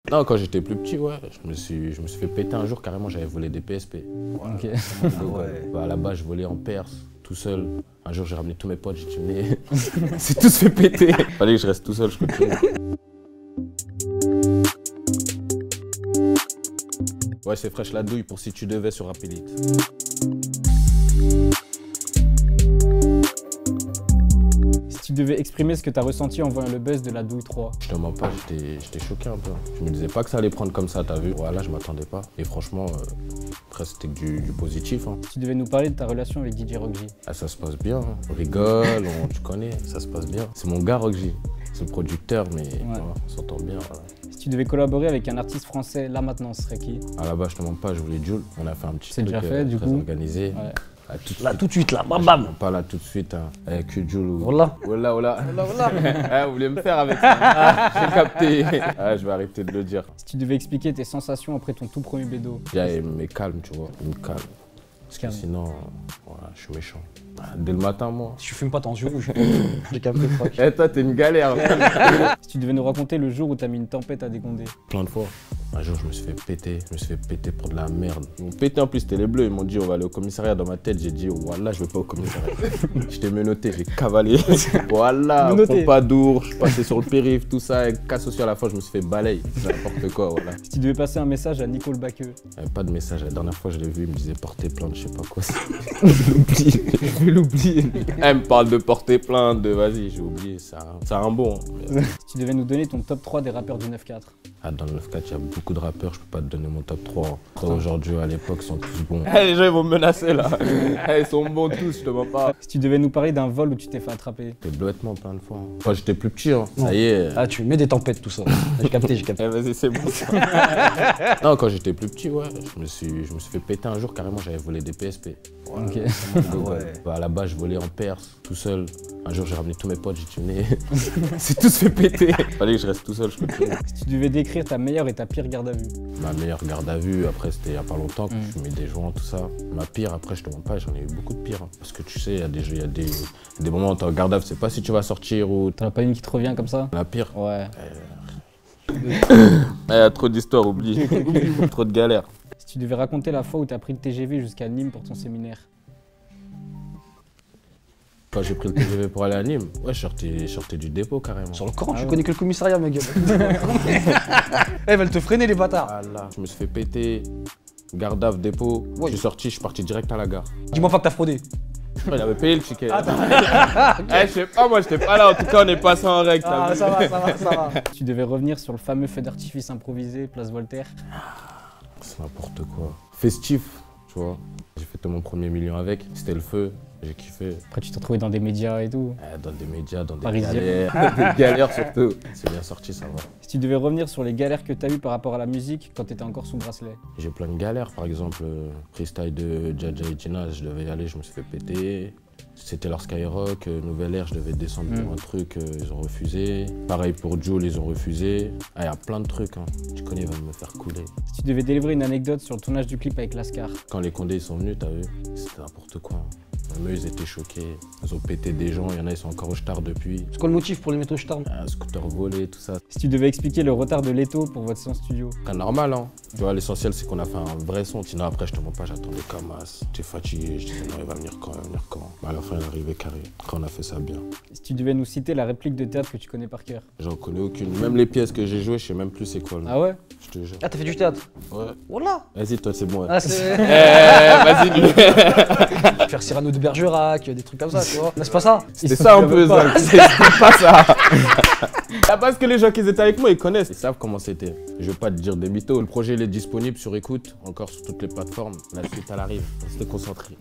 Non, quand j'étais plus petit, ouais, je me suis fait péter un jour, carrément, j'avais volé des PSP. Voilà. Ok. Ouais. Bah, là-bas, je volais en Perse, tout seul. Un jour, j'ai ramené tous mes potes, j'ai dit, mais c'est tous fait péter. Fallait que je reste tout seul, je continue. Ouais, c'est fraîche la douille pour si tu devais sur Rapidite. Si tu devais exprimer ce que tu as ressenti en voyant le buzz de la douille 3. Je te mens pas, j'étais choqué un peu. Je me disais pas que ça allait prendre comme ça, t'as vu. Voilà, je m'attendais pas. Et franchement, après, c'était que du positif. Hein. Si tu devais nous parler de ta relation avec DJ Rock J. Ah, ça se passe bien, hein. On rigole, tu connais, ça se passe bien. C'est mon gars Rock J, c'est le producteur, mais ouais. Voilà, on s'entend bien. Voilà. Si tu devais collaborer avec un artiste français, là maintenant, ce serait qui? Ah là-bas, je te mens pas, je voulais Jules. On a fait un petit truc déjà fait, du très coup organisé. Ouais. Là, tout de suite, là, bam bam. Pas là tout de suite, hein. Avec Jules ou... Voilà. Voilà, voilà. Ah, vous voulez me faire avec ça? Ah, j'ai capté. Ah, je vais arrêter de le dire. Si tu devais expliquer tes sensations après ton tout premier bédo. Il me calme, tu vois, il me calme. Parce que sinon, voilà, je suis méchant. Dès le matin, moi. Si tu fumes pas, t'es en yeux rouges. J'ai capté le truc. Eh, toi, t'es une galère. Si tu devais nous raconter le jour où t'as mis une tempête à dégonder. Plein de fois. Un jour, je me suis fait péter. Je me suis fait péter pour de la merde. Ils m'ont pété en plus, c'était les bleus. Ils m'ont dit, on va aller au commissariat. Dans ma tête, j'ai dit, voilà, je vais pas au commissariat. J'étais menotté, j'ai cavalé. Voilà, Pompadour, je suis passé sur le périph', tout ça. Et casse aussi à la fois, je me suis fait balayer. N'importe quoi, voilà. Si tu devais passer un message à Nicole Baqueux. Il n'y avait pas de message. La dernière fois, je l'ai vu, il me disait porter plainte, je sais pas quoi. Je l'oublie. Je vais l'oublier. Elle me parle de porter plainte, de vas-y, j'ai oublié. C'est un bon. Si tu devais nous donner ton top 3 des rappeurs du 9-4. Ah, dans le 9-4, il y a beaucoup de rappeurs, je peux pas te donner mon top 3. Aujourd'hui, à l'époque, ils sont tous bons. Les gens, ils vont me menacer là. Ils sont bons tous, je te mens pas. Si tu devais nous parler d'un vol où tu t'es fait attraper. C'était blouettement plein de fois. Quand j'étais plus petit, hein. Ça y est. Ah, tu mets des tempêtes, tout ça. J'ai capté, j'ai capté. Eh, vas-y, c'est bon. Non, quand j'étais plus petit, ouais, je me suis fait péter un jour, carrément, j'avais volé des PSP. Voilà. Ok. Ouais. Bah, là-bas, je volais en Perse, tout seul. Un jour, j'ai ramené tous mes potes, j'ai dit, mais c'est tous fait péter. Fallait que je reste tout seul, je continue. Si tu devais décrire ta meilleure et ta pire garde à vue. Ma meilleure garde à vue, après, c'était il y a pas longtemps que je fumais des joints, tout ça. Ma pire, après, je te mens pas, j'en ai eu beaucoup de pires. Hein. Parce que tu sais, il y a des moments où t'es en garde à vue, tu sais pas si tu vas sortir ou... T'en as pas une qui te revient comme ça? La pire? Ouais. Il y a trop d'histoires, oublie. Trop de galères. Si tu devais raconter la fois où t'as pris le TGV jusqu'à Nîmes pour ton séminaire. Quand j'ai pris le TGV pour aller à Nîmes, ouais, je sortais du dépôt carrément. Sur le Coran, tu connais que le commissariat, ma gueule. Ils veulent te freiner, les bâtards. Ah là, je me suis fait péter, garde à vue, dépôt. Ouais. Je suis sorti, je suis parti direct à la gare. Dis-moi pas que t'as fraudé. Il avait payé le ticket. Okay. Je sais pas, moi j'étais pas là, en tout cas on est passé en règle. Ah, ça va, ça va, ça va. Si tu devais revenir sur le fameux feu d'artifice improvisé, place Voltaire. C'est n'importe quoi. Festif, tu vois. J'ai fait mon premier million avec, c'était le feu, j'ai kiffé. Après tu t'es retrouvé dans des médias et tout. Dans des médias, dans des Parisiens. galères. Des galères surtout. C'est bien sorti, ça va. Si tu devais revenir sur les galères que t'as eues par rapport à la musique quand t'étais encore sous bracelet. J'ai plein de galères, par exemple, freestyle de Jaja et Tina, je devais y aller, je me suis fait péter. C'était leur Skyrock, Nouvelle Ère, je devais descendre pour un truc, ils ont refusé. Pareil pour Jules, ils ont refusé. Ah, y a plein de trucs, hein. Tu connais, ils vont me faire couler. Si tu devais délivrer une anecdote sur le tournage du clip avec Lascar. Quand les Condés ils sont venus, t'as vu, c'était n'importe quoi. Même eux, ils étaient choqués. Ils ont pété des gens, il y en a, ils sont encore au star depuis. C'est quoi le motif pour les mettre au star? Un scooter volé, tout ça. Si tu devais expliquer le retard de Leto pour votre séance studio. C'est normal, hein. Tu vois, l'essentiel, c'est qu'on a fait un vrai son. Sinon, après, je te mens pas, j'attendais comme as. J'étais fatigué, je disais non, il va venir quand, il va venir quand. Mais à la fin, il est arrivé carré. Après, on a fait ça bien. Si tu devais nous citer la réplique de théâtre que tu connais par cœur. J'en connais aucune. Même les pièces que j'ai jouées, je sais même plus c'est quoi le nom. Ah ouais? Je te jure. Ah, t'as fait du théâtre? Ouais. Voilà. Vas-y, toi, c'est bon. Ouais. Ah, c'est... Vas-y, lui. Faire Cyrano de Bergerac, des trucs comme ça, tu vois. C'est pas ça? C'est ça un peu, ça. C'est pas ça. Parce que les gens qui étaient avec moi, ils connaissent. Ils savent comment c'était. Je veux pas te dire des mythos. Le projet, il est disponible sur écoute, encore sur toutes les plateformes. La suite, elle arrive. Restez concentrés.